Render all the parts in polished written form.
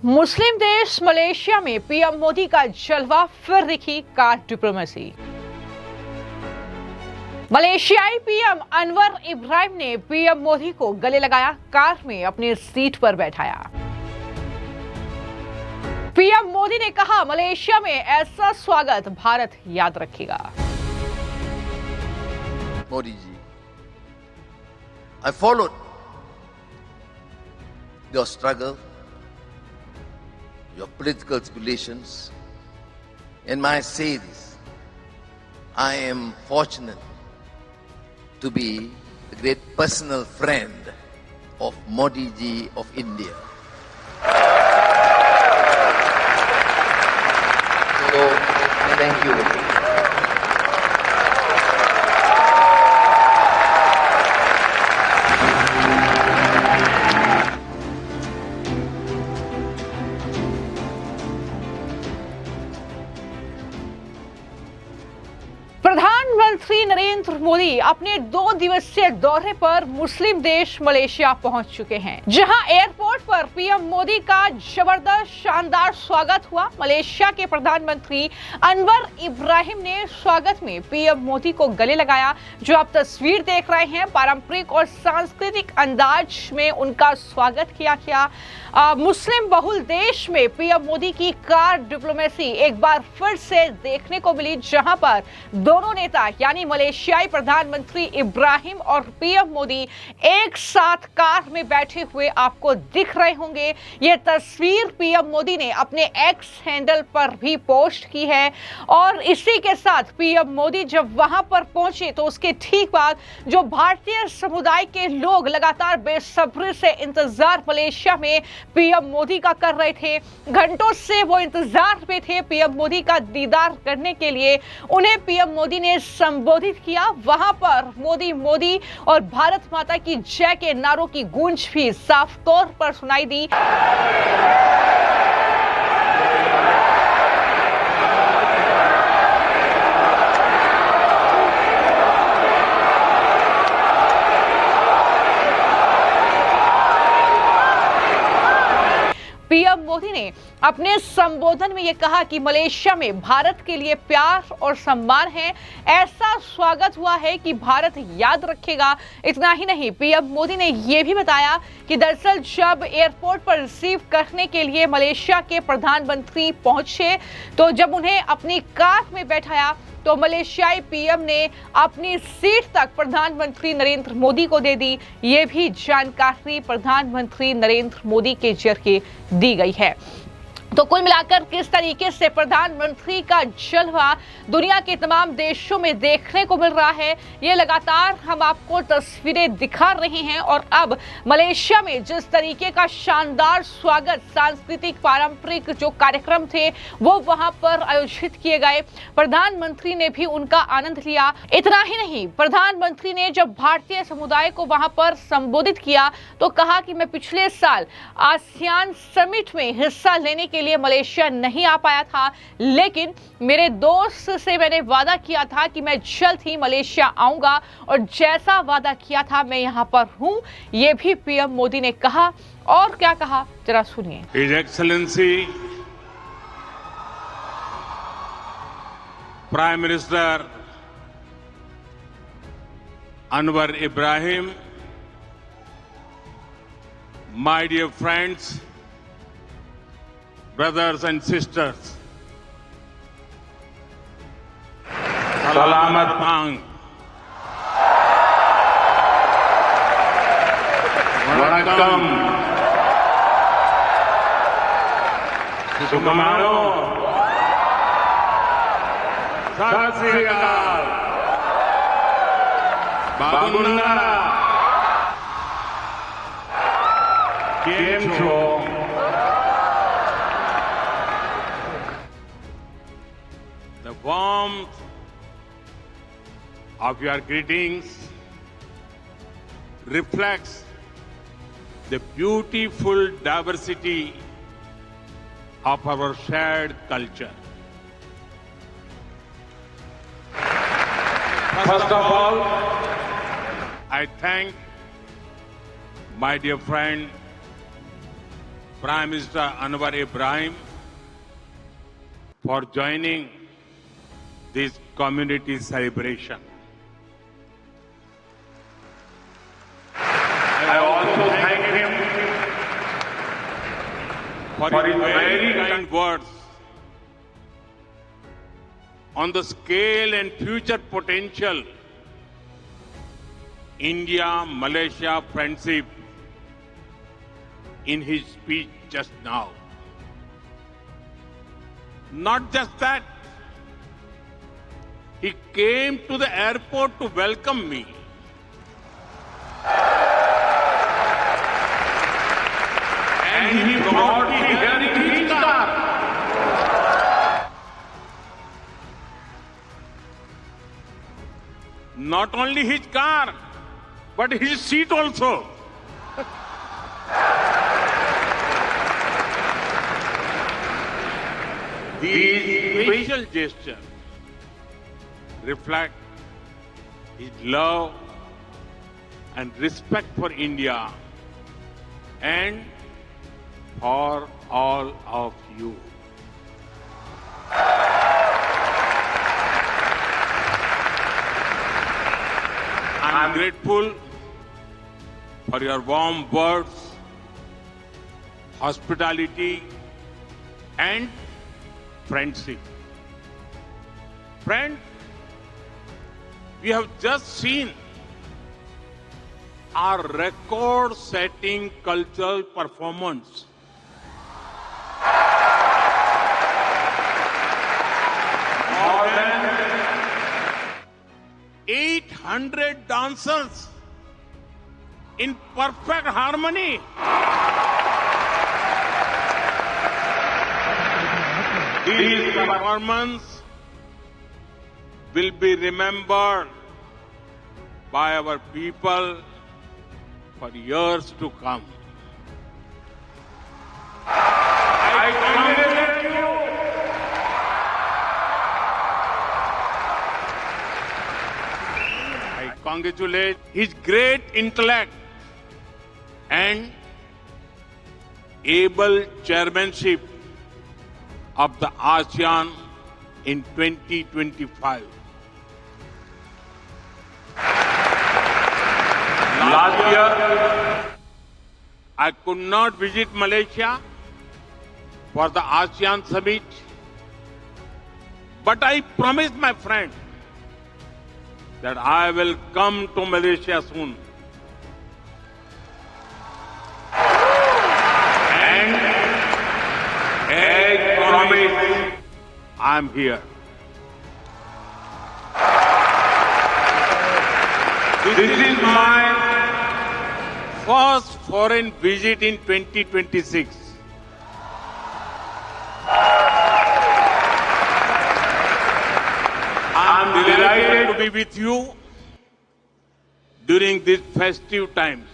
मुस्लिम देश मलेशिया में पीएम मोदी का जलवा, फिर दिखी कार डिप्लोमेसी। मलेशियाई पीएम अनवर इब्राहिम ने पीएम मोदी को गले लगाया, कार में अपनी सीट पर बैठाया। पीएम मोदी ने कहा, मलेशिया में ऐसा स्वागत भारत याद रखेगा। Modi ji, I followed your struggle, your political aspirations, and may I say this, I am fortunate to be a great personal friend of Modi ji of India. So, thank you. प्रधानमंत्री नरेंद्र मोदी अपने 2 दिवसीय दौरे पर मुस्लिम देश मलेशिया पहुंच चुके हैं, जहां एयरपोर्ट पर पीएम मोदी का जबरदस्त शानदार स्वागत हुआ। मलेशिया के प्रधानमंत्री अनवर इब्राहिम ने स्वागत में पीएम मोदी को गले लगाया। जो आप तस्वीर देख रहे हैं, पारंपरिक और सांस्कृतिक अंदाज में उनका स्वागत किया गया। मुस्लिम बहुल देश में पीएम मोदी की कार डिप्लोमेसी एक बार फिर से देखने को मिली, जहां पर दोनों नेता यानी मलेशियाई प्रधानमंत्री इब्राहिम और पीएम मोदी एक साथ कार में बैठे हुए आपको दिख रहे होंगे। ये तस्वीर पीएम मोदी ने अपने एक्स हैंडल पर भी पोस्ट की है। और इसी के साथ पीएम मोदी जब वहां पर पहुंचे तो उसके ठीक बाद जो भारतीय समुदाय के लोग लगातार बेसब्री से इंतजार मलेशिया में पीएम मोदी का कर रहे थे। घंटों से वो इंतजार में थे पीएम मोदी का दीदार करने के लिए। उन्हें पीएम मोदी ने संबोधित किया। वहां पर मोदी मोदी और भारत माता की जय के नारों की गूंज भी साफ तौर पर सुनाई दी। पीएम मोदी ने अपने संबोधन में यह कहा कि मलेशिया में भारत के लिए प्यार और सम्मान है। ऐसा स्वागत हुआ है कि भारत याद रखेगा। इतना ही नहीं, पीएम मोदी ने यह भी बताया कि दरअसल जब एयरपोर्ट पर रिसीव करने के लिए मलेशिया के प्रधानमंत्री पहुंचे तो जब उन्हें अपनी कार में बैठाया तो मलेशियाई पीएम ने अपनी सीट तक प्रधानमंत्री नरेंद्र मोदी को दे दी। ये भी जानकारी प्रधानमंत्री नरेंद्र मोदी के जरिए दी गई है। तो कुल मिलाकर किस तरीके से प्रधानमंत्री का जलवा दुनिया के तमाम देशों में देखने को मिल रहा है, ये लगातार हम आपको तस्वीरें दिखा रहे हैं। और अब मलेशिया में जिस तरीके का शानदार स्वागत, सांस्कृतिक पारंपरिक जो कार्यक्रम थे वो वहां पर आयोजित किए गए, प्रधानमंत्री ने भी उनका आनंद लिया। इतना ही नहीं, प्रधानमंत्री ने जब भारतीय समुदाय को वहां पर संबोधित किया तो कहा कि मैं पिछले साल आसियान समिट में हिस्सा लेने के लिए मलेशिया नहीं आ पाया था, लेकिन मेरे दोस्त से मैंने वादा किया था कि मैं जल्द ही मलेशिया आऊंगा और जैसा वादा किया था मैं यहां पर हूं। यह भी पीएम मोदी ने कहा। और क्या कहा, जरा सुनिए। His excellency prime minister Anwar Ibrahim, my dear friends, brothers and sisters, Salamat Pang, Vanakkam, Sukamano, Sat Sri Akal, Bagunda, Kem Cho. The warmth of your greetings reflects the beautiful diversity of our shared culture. First of all, I thank my dear friend Prime Minister Anwar Ibrahim for joining this community celebration. I also thank him for his very kind words on the scale and future potential India-Malaysia friendship in his speech just now. Not just that, he came to the airport to welcome me. And he brought me here in his car. Not only his car, but his seat also. These special gestures reflect his love and respect for India and for all of you. I'm grateful for your warm words, hospitality, and friendship. Friend, we have just seen our record-setting cultural performance. More than 800 dancers in perfect harmony. This performance will be remembered by our people for years to come. I congratulate you. I congratulate his great intellect and able chairmanship of the ASEAN in 2025. Last year, I could not visit Malaysia for the ASEAN summit, but I promised my friend that I will come to Malaysia soon. And as promised, I'm here. This is my first foreign visit in 2026. I'm delighted to be with you during these festive times.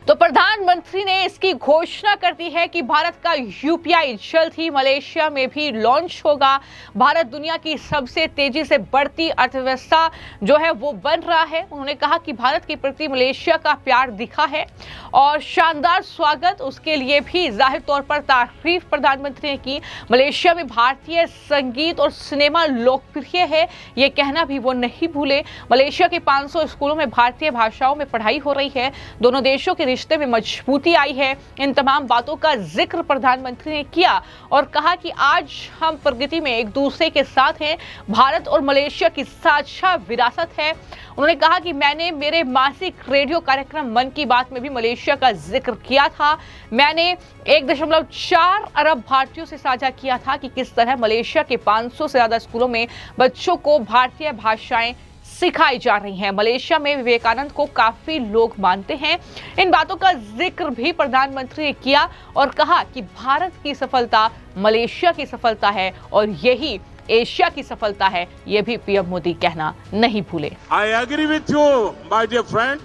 तो प्रधानमंत्री ने इसकी घोषणा कर दी है कि भारत का UPI जल्द ही मलेशिया में भी लॉन्च होगा। भारत दुनिया की सबसे तेजी से बढ़ती अर्थव्यवस्था जो है वो बन रहा है। उन्होंने कहा कि भारत के प्रति मलेशिया का प्यार दिखा है और शानदार स्वागत उसके लिए भी जाहिर तौर पर तारीफ प्रधानमंत्री ने की। मलेशिया में भारतीय संगीत और सिनेमा लोकप्रिय है, ये कहना भी वो नहीं भूले। मलेशिया के 500 स्कूलों में भारतीय भाषाओं में पढ़ाई हो रही है। दोनों देशों के रिश्ते में मजबूती आई है। इन तमाम बातों का जिक्र प्रधानमंत्री ने किया और कहा कि आज हम प्रगति में एक दूसरे के साथ हैं। भारत और मलेशिया की साझा विरासत है। उन्होंने कहा कि मैंने मेरे मासिक रेडियो कार्यक्रम मन की बात में भी मलेशिया का जिक्र किया था। मैंने 1.4 अरब भारतीयों से साझा किया था कि किस तरह मलेशिया के 500 से ज्यादा स्कूलों में बच्चों को भारतीय भाषाएं सिखाई जा रही हैं। मलेशिया में विवेकानंद को काफी लोग मानते हैं। इन बातों का जिक्र भी प्रधानमंत्री ने किया और कहा कि भारत की सफलता मलेशिया की सफलता है और यही एशिया की सफलता है, ये भी पीएम मोदी कहना नहीं भूले। I agree with you, my dear friend.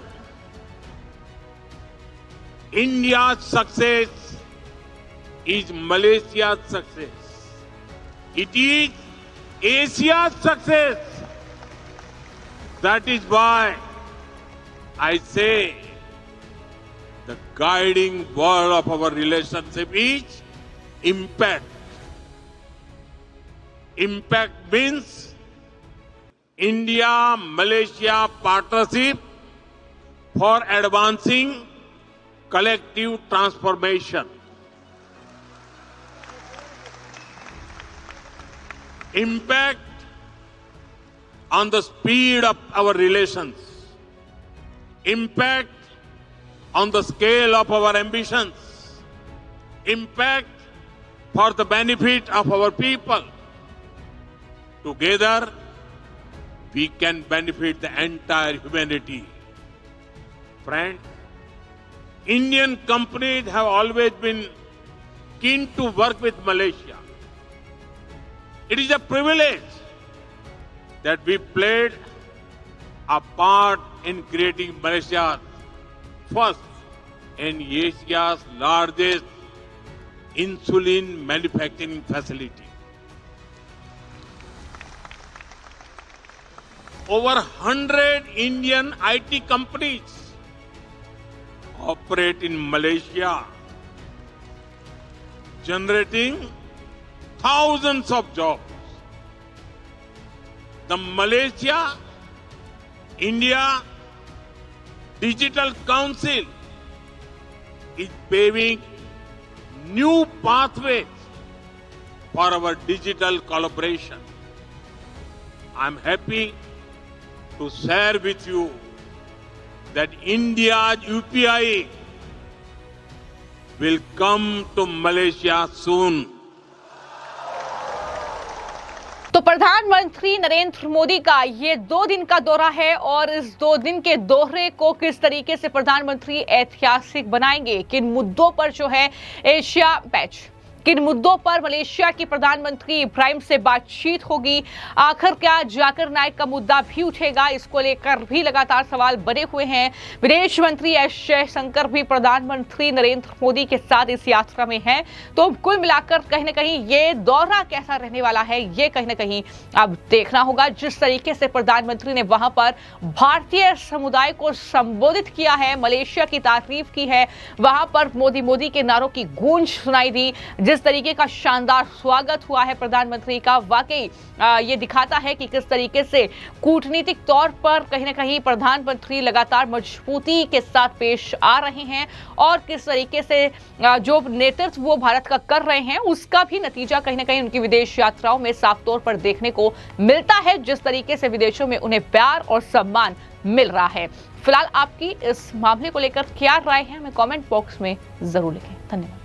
India's success is Malaysia's success. It is Asia's success. That is why I say the guiding word of our relationship is impact. Impact means India-Malaysia partnership for advancing collective transformation. Impact on the speed of our relations. Impact on the scale of our ambitions. Impact for the benefit of our people. Together, we can benefit the entire humanity. Friends, Indian companies have always been keen to work with Malaysia. It is a privilege that we played a part in creating Malaysia's first and Asia's largest insulin manufacturing facility. Over 100 Indian IT companies operate in Malaysia, generating thousands of jobs. The Malaysia-India Digital Council is paving new pathways for our digital collaboration. I'm happy to share with you that India's UPI will come to Malaysia soon. तो प्रधानमंत्री नरेंद्र मोदी का ये 2 दिन का दौरा है और इस 2 दिन के दौरे को किस तरीके से प्रधानमंत्री ऐतिहासिक बनाएंगे, किन मुद्दों पर जो है एशिया पैच, किन मुद्दों पर मलेशिया के प्रधानमंत्री इब्राहिम से बातचीत होगी, आखिर क्या जाकिर नाइक का मुद्दा भी उठेगा, इसको लेकर भी लगातार सवाल बने हुए हैं। विदेश मंत्री एस जयशंकर भी प्रधानमंत्री नरेंद्र मोदी के साथ इस यात्रा में हैं। तो कुल मिलाकर कहीं ना कहीं ये दौरा कैसा रहने वाला है, ये कहीं ना कहीं अब देखना होगा। जिस तरीके से प्रधानमंत्री ने वहां पर भारतीय समुदाय को संबोधित किया है, मलेशिया की तारीफ की है, वहां पर मोदी मोदी के नारों की गूंज सुनाई दी, जिस तरीके का शानदार स्वागत हुआ है प्रधानमंत्री का, वाकई ये दिखाता है कि किस तरीके से कूटनीतिक तौर पर कहीं ना कहीं प्रधानमंत्री लगातार मजबूती के साथ पेश आ रहे हैं और किस तरीके से जो नेतृत्व वो भारत का कर रहे हैं उसका भी नतीजा कहीं ना कहीं उनकी विदेश यात्राओं में साफ तौर पर देखने को मिलता है। जिस तरीके से विदेशों में उन्हें प्यार और सम्मान मिल रहा है। फिलहाल आपकी इस मामले को लेकर क्या राय है, हमें कमेंट बॉक्स में जरूर लिखें। धन्यवाद।